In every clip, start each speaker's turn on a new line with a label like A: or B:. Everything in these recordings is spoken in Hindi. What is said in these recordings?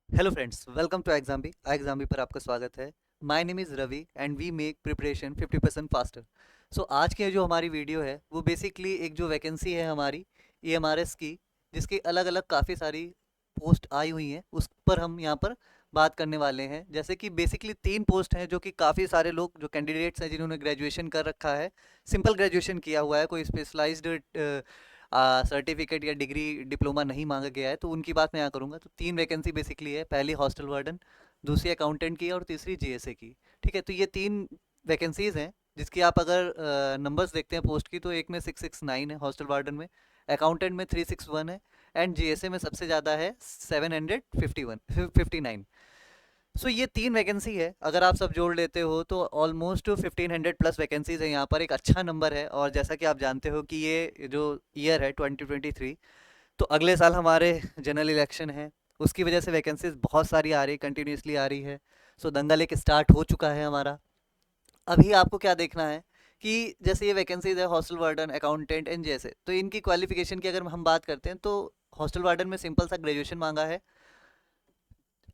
A: हेलो फ्रेंड्स, वेलकम टू एग्जाम्बी पर आपका स्वागत है। My name is Ravi and we make preparation 50% faster. सो आज की जो हमारी वीडियो है वो बेसिकली एक जो वैकेंसी है हमारी EMRS की, जिसकी अलग अलग काफ़ी सारी पोस्ट आई हुई हैं, उस पर हम यहाँ पर बात करने वाले हैं। जैसे कि बेसिकली 3 पोस्ट हैं जो कि काफ़ी सारे लोग जो कैंडिडेट्स हैं जिन्होंने ग्रेजुएशन कर रखा है, सिंपल ग्रेजुएशन किया हुआ है, कोई स्पेशलाइज्ड सर्टिफिकेट या डिग्री डिप्लोमा नहीं मांगा गया है, तो उनकी बात मैं यहाँ करूँगा। तो 3 वैकेंसी बेसिकली है, पहली हॉस्टल वार्डन, दूसरी अकाउंटेंट की और तीसरी GSA की। ठीक है, तो ये 3 वैकेंसीज हैं जिसकी आप अगर नंबर्स देखते हैं पोस्ट की, तो एक में 669 है हॉस्टल वार्डन में, अकाउंटेंट में 361 है एंड GSA में सबसे ज़्यादा है 751 59। सो ये 3 वैकेंसी है, अगर आप सब जोड़ लेते हो तो ऑलमोस्ट 1500 प्लस वैकेंसीज है यहाँ पर, एक अच्छा नंबर है। और जैसा कि आप जानते हो कि ये जो ईयर है 2023, तो अगले साल हमारे जनरल इलेक्शन है, उसकी वजह से वैकेंसीज बहुत सारी आ रही, कंटिन्यूसली आ रही है। सो दंगल एक स्टार्ट हो चुका है हमारा। अभी आपको क्या देखना है कि जैसे ये वैकेंसीज है हॉस्टल वार्डन, अकाउंटेंट एंड जैसे, तो इनकी क्वालिफिकेशन की अगर हम बात करते हैं तो हॉस्टल वार्डन में सिंपल सा ग्रेजुएशन मांगा है,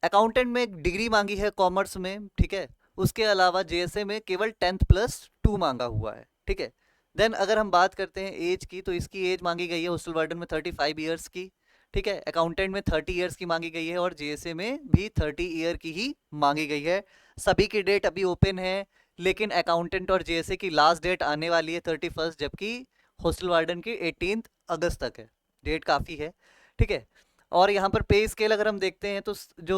A: अकाउंटेंट में एक डिग्री मांगी है कॉमर्स में, ठीक है। उसके अलावा JSA में केवल 10th+2 मांगा हुआ है, ठीक है। देन अगर हम बात करते हैं एज की, तो इसकी एज मांगी गई है हॉस्टल वार्डन में 35 ईयर्स की, ठीक है। अकाउंटेंट में 30 ईयर्स की मांगी गई है और JSA में भी 30 ईयर की ही मांगी गई है। सभी की डेट अभी ओपन है, लेकिन अकाउंटेंट और JSA की लास्ट डेट आने वाली है 31, जबकि हॉस्टल वार्डन की 18 अगस्त तक है। डेट काफ़ी है, ठीक है। और यहाँ पर पे स्केल अगर हम देखते हैं तो जो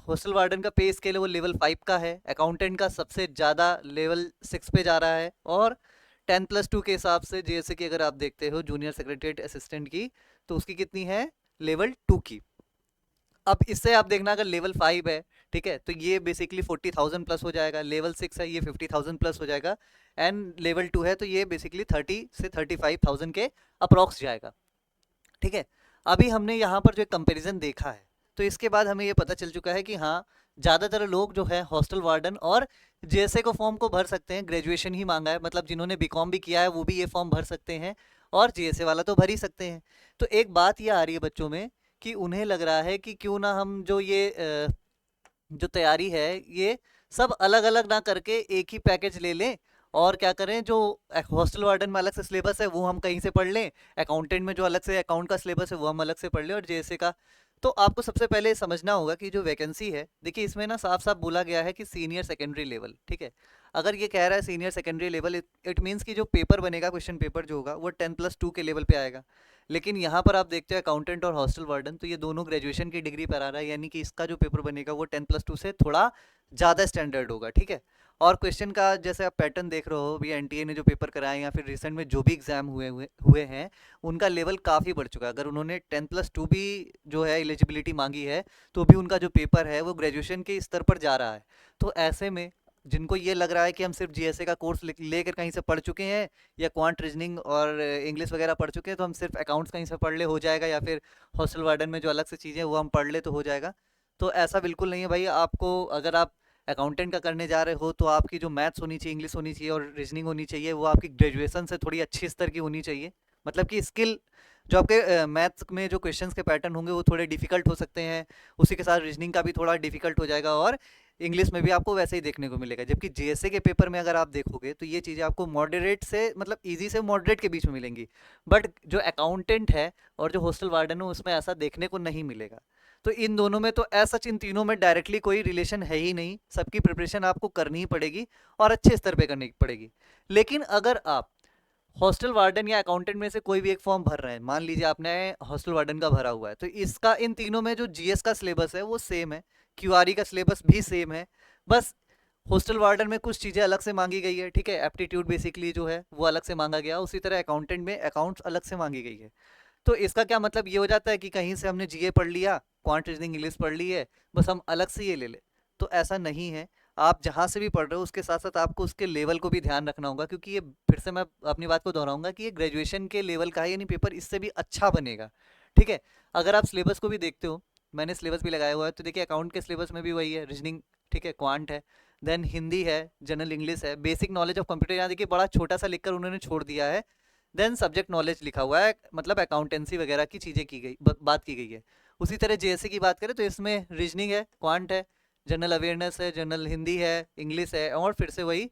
A: हॉस्टल वार्डन का पे स्केल है वो लेवल 5 का है, अकाउंटेंट का सबसे ज़्यादा लेवल 6 पे जा रहा है, और 10+2 के हिसाब से जैसे कि अगर आप देखते हो जूनियर सेक्रेटरीट असिस्टेंट की, तो उसकी कितनी है, लेवल 2 की। अब इससे आप देखना, अगर लेवल 5 है, ठीक है, तो ये बेसिकली 40,000 प्लस हो जाएगा, लेवल 6 है ये 50,000 प्लस हो जाएगा, एंड लेवल 2 है तो ये बेसिकली 30 से 35,000 के अप्रॉक्स जाएगा, ठीक है। अभी हमने यहाँ पर जो एक कंपैरिजन देखा है, तो इसके बाद हमें ये पता चल चुका है कि हाँ, ज़्यादातर लोग जो है हॉस्टल वार्डन और JSA को फॉर्म को भर सकते हैं। ग्रेजुएशन ही मांगा है, मतलब जिन्होंने BCom भी किया है वो भी ये फॉर्म भर सकते हैं, और JSA वाला तो भर ही सकते हैं। तो एक बात ये आ रही है बच्चों में कि उन्हें लग रहा है कि क्यों ना हम जो ये जो तैयारी है ये सब अलग अलग ना करके एक ही पैकेज ले लें, और क्या करें, जो हॉस्टल वार्डन में अलग से सिलेबस है वो हम कहीं से पढ़ लें, अकाउंटेंट में जो अलग से अकाउंट का सिलेबस है वो हम अलग से पढ़ लें, और JSA का। तो आपको सबसे पहले समझना होगा कि जो वैकेंसी है, देखिए इसमें ना साफ साफ बोला गया है कि सीनियर सेकेंडरी लेवल, ठीक है। अगर ये कह रहा है senior secondary level, it means कि जो पेपर बनेगा, क्वेश्चन पेपर जो होगा वो 10+2 के लेवल पे आएगा। लेकिन यहाँ पर आप देखते हैं अकाउंटेंट और हॉस्टल वार्डन, तो ये दोनों ग्रेजुएशन की डिग्री पर आ रहा है, यानी कि इसका जो पेपर बनेगा वो 10+2 से थोड़ा ज़्यादा स्टैंडर्ड होगा, ठीक है। और क्वेश्चन का जैसे आप पैटर्न देख रहे हो, भी NTA ने जो पेपर कराए या फिर रिसेंट में जो भी एग्जाम हुए हैं, उनका लेवल काफ़ी बढ़ चुका है। अगर उन्होंने 10+2 भी जो है एलिजिबिलिटी मांगी है, तो भी उनका जो पेपर है वो ग्रेजुएशन के स्तर पर जा रहा है। तो ऐसे में जिनको ये लग रहा है कि हम सिर्फ GSA का कोर्स लेकर कहीं से पढ़ चुके हैं, या क्वांट रीजनिंग और इंग्लिश वगैरह पढ़ चुके हैं, तो हम सिर्फ अकाउंट्स कहीं से पढ़ ले हो जाएगा, या फिर हॉस्टल वार्डन में जो अलग से चीज़ें हैं वो हम पढ़ ले तो हो जाएगा। तो ऐसा बिल्कुल नहीं है भाई। आपको अगर आप अकाउंटेंट का करने जा रहे हो, तो आपकी जो मैथ्स होनी चाहिए, इंग्लिश होनी चाहिए और रीजनिंग होनी चाहिए, वो आपकी ग्रेजुएशन से थोड़ी अच्छी स्तर की होनी चाहिए। मतलब कि स्किल, जो आपके मैथ्स में जो क्वेश्चंस के पैटर्न होंगे वो थोड़े डिफिकल्ट हो सकते हैं, उसी के साथ रीजनिंग का भी थोड़ा डिफिकल्ट हो जाएगा, और इंग्लिश में भी आपको वैसे ही देखने को मिलेगा। जबकि JSA के पेपर में अगर आप देखोगे तो ये चीज़ें आपको मॉडरेट से, मतलब इजी से मॉडरेट के बीच में मिलेंगी, बट जो अकाउंटेंट है और जो हॉस्टल वार्डन है उसमें ऐसा देखने को नहीं मिलेगा। तो इन दोनों में तो ऐसा, इन तीनों में डायरेक्टली कोई रिलेशन है ही नहीं, सबकी प्रिपरेशन आपको करनी ही पड़ेगी और अच्छे स्तर पे करनी पड़ेगी। लेकिन अगर आप हॉस्टल वार्डन या अकाउंटेंट में से कोई भी एक फॉर्म भर रहे हैं, मान लीजिए आपने हॉस्टल वार्डन का भरा हुआ है, तो इसका इन तीनों में जो GS का सिलेबस है वो सेम है, QRE का सिलेबस भी सेम है। बस हॉस्टल वार्डन में कुछ चीज़ें अलग से मांगी गई है, ठीक है, एप्टीट्यूड बेसिकली जो है वो अलग से मांगा गया, उसी तरह अकाउंटेंट में अकाउंट्स अलग से मांगी गई है। तो इसका क्या मतलब ये हो जाता है कि कहीं से हमने GA पढ़ लिया, क्वांट रीजनिंग इंग्लिश पढ़ ली है, बस हम अलग से ये ले ले, तो ऐसा नहीं है। आप जहाँ से भी पढ़ रहे हो उसके साथ साथ आपको उसके लेवल को भी ध्यान रखना होगा, क्योंकि ये फिर से मैं अपनी बात को दोहराऊंगा कि ये ग्रेजुएशन के लेवल का है, यानी पेपर इससे भी अच्छा बनेगा, ठीक है। अगर आप सिलेबस को भी देखते हो, मैंने सिलेबस भी लगाया हुआ है, तो देखिए अकाउंट के सिलेबस में भी वही है, रीजनिंग, ठीक है, क्वांट है, देन हिंदी है, जनरल इंग्लिश है, बेसिक नॉलेज ऑफ कंप्यूटर, यहाँ देखिए बड़ा छोटा सा लिखकर उन्होंने छोड़ दिया है, देन सब्जेक्ट नॉलेज लिखा हुआ है, मतलब अकाउंटेंसी वगैरह की चीज़ें की गई, बात की गई है। उसी तरह जेएससी की बात करें तो इसमें रीजनिंग है, क्वांट है, जनरल अवेयरनेस है, जनरल हिंदी है, इंग्लिश है, और फिर से वही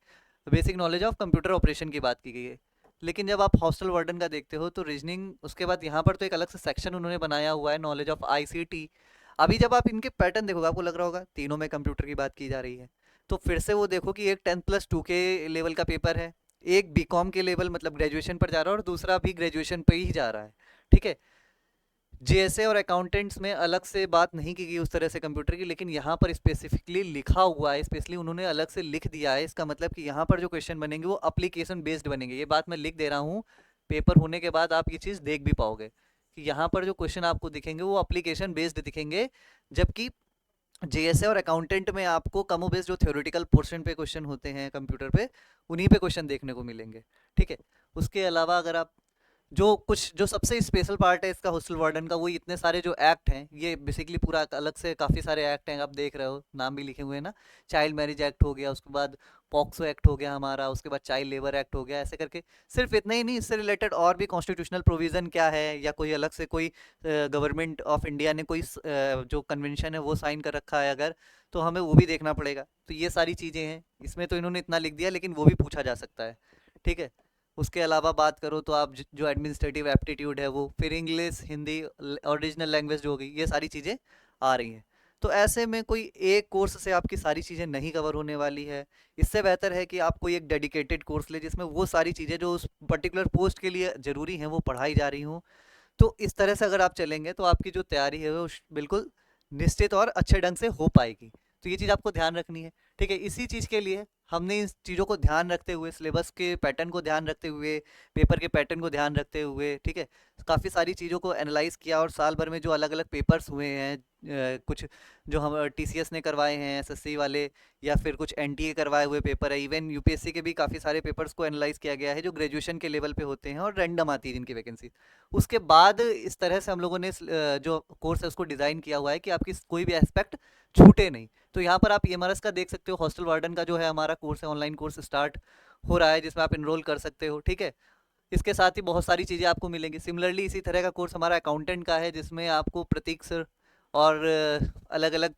A: basic knowledge of computer operation की बात की गई है। लेकिन जब आप हॉस्टल वार्डन का देखते हो तो रीजनिंग, उसके बाद यहाँ पर तो एक अलग से सेक्शन उन्होंने बनाया हुआ है नॉलेज ऑफ आईसीटी। अभी जब आप इनके पैटर्न देखोगे आपको लग रहा होगा तीनों में कंप्यूटर की बात की जा रही है। तो फिर से वो देखो कि एक 10+2 के लेवल का पेपर है, एक बीकॉम के लेवल मतलब ग्रेजुएशन पर जा रहा है, और दूसरा भी ग्रेजुएशन पे ही जा रहा है। ठीक है, जेएसए और अकाउंटेंट्स में अलग से बात नहीं की गई उस तरह से कंप्यूटर की, लेकिन यहाँ पर स्पेसिफिकली लिखा हुआ है, स्पेशली उन्होंने अलग से लिख दिया है। इसका मतलब कि यहाँ पर जो क्वेश्चन बनेंगे वो एप्लीकेशन बेस्ड बनेंगे। ये बात मैं लिख दे रहा हूँ, पेपर होने के बाद आप ये चीज़ देख भी पाओगे कि यहाँ पर जो क्वेश्चन आपको दिखेंगे वो एप्लीकेशन बेस्ड दिखेंगे, जबकि जेएसए और अकाउंटेंट में आपको कमो बेस्ड जो थ्योरेटिकल पोर्शन पे क्वेश्चन होते हैं कंप्यूटर पे, उन्हीं पे क्वेश्चन देखने को मिलेंगे। ठीक है, उसके अलावा अगर आप जो सबसे स्पेशल पार्ट है इसका हॉस्टल वार्डन का, वो इतने सारे जो एक्ट हैं, ये बेसिकली पूरा अलग से काफ़ी सारे एक्ट हैं, आप देख रहे हो नाम भी लिखे हुए हैं ना। चाइल्ड मैरिज एक्ट हो गया, उसके बाद पॉक्सो एक्ट हो गया हमारा, उसके बाद चाइल्ड लेबर एक्ट हो गया, ऐसे करके सिर्फ इतना ही नहीं, इससे रिलेटेड और भी कॉन्स्टिट्यूशनल प्रोविज़न क्या है, या कोई अलग से कोई गवर्नमेंट ऑफ इंडिया ने कोई जो कन्वेंशन है वो साइन कर रखा है अगर, तो हमें वो भी देखना पड़ेगा। तो ये सारी चीज़ें हैं इसमें, तो इन्होंने इतना लिख दिया लेकिन वो भी पूछा जा सकता है। ठीक है, उसके अलावा बात करो तो आप जो एडमिनिस्ट्रेटिव एप्टीट्यूड है वो, फिर इंग्लिश, हिंदी, ओरिजिनल लैंग्वेज जो होगी, ये सारी चीज़ें आ रही हैं। तो ऐसे में कोई एक कोर्स से आपकी सारी चीज़ें नहीं कवर होने वाली है। इससे बेहतर है कि आप कोई एक डेडिकेटेड कोर्स ले जिसमें वो सारी चीज़ें जो उस पर्टिकुलर पोस्ट के लिए ज़रूरी हैं वो पढ़ाई जा रही हों। तो इस तरह से अगर आप चलेंगे तो आपकी जो तैयारी है वो बिल्कुल निश्चित और अच्छे ढंग से हो पाएगी। तो ये चीज़ आपको ध्यान रखनी है। ठीक है, इसी चीज़ के लिए हमने इस चीज़ों को ध्यान रखते हुए, सिलेबस के पैटर्न को ध्यान रखते हुए, पेपर के पैटर्न को ध्यान रखते हुए, ठीक है, काफ़ी सारी चीज़ों को एनालाइज किया, और साल भर में जो अलग अलग पेपर्स हुए हैं, कुछ जो हम टीसीएस ने करवाए हैं, एसएससी वाले, या फिर कुछ एनटीए करवाए हुए पेपर है, इवन यूपीएससी के भी काफ़ी सारे पेपर्स को एनालाइज किया गया है जो ग्रेजुएशन के लेवल पे होते हैं और रैंडम आती है जिनकी वैकेंसी। उसके बाद इस तरह से हम लोगों ने जो कोर्स है उसको डिज़ाइन किया हुआ है कि आपकी कोई भी एस्पेक्ट छूटे नहीं। तो यहाँ पर आप ईएमआरएस का देख सकते हो, हॉस्टल वार्डन का जो है हमारा कोर्स है, ऑनलाइन कोर्स स्टार्ट हो रहा है जिसमें आप इनरोल कर सकते हो। ठीक है, इसके साथ ही बहुत सारी चीज़ें आपको मिलेंगी। सिमिलरली इसी तरह का कोर्स हमारा अकाउंटेंट का है जिसमें आपको प्रतीक सर और अलग अलग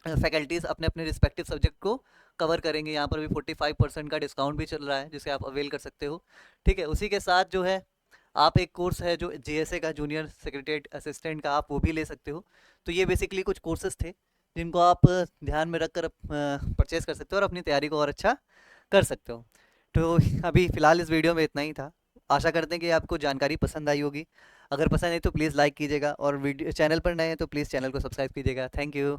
A: फैकल्टीज़ अपने अपने रिस्पेक्टिव सब्जेक्ट को कवर करेंगे। यहाँ पर भी 45% का डिस्काउंट भी चल रहा है जिसे आप अवेल कर सकते हो। ठीक है, उसी के साथ जो है आप एक कोर्स है जो जेएसए का, जूनियर सेक्रेटरीट असिस्टेंट का, आप वो भी ले सकते हो। तो ये बेसिकली कुछ कोर्सेज थे जिनको आप ध्यान में रखकर परचेज कर सकते हो और अपनी तैयारी को और अच्छा कर सकते हो। तो अभी फ़िलहाल इस वीडियो में इतना ही था। आशा करते हैं कि आपको जानकारी पसंद आई होगी। अगर पसंद आई तो प्लीज़ लाइक कीजिएगा, और वीडियो चैनल पर नए हैं तो प्लीज़ चैनल को सब्सक्राइब कीजिएगा। Thank you.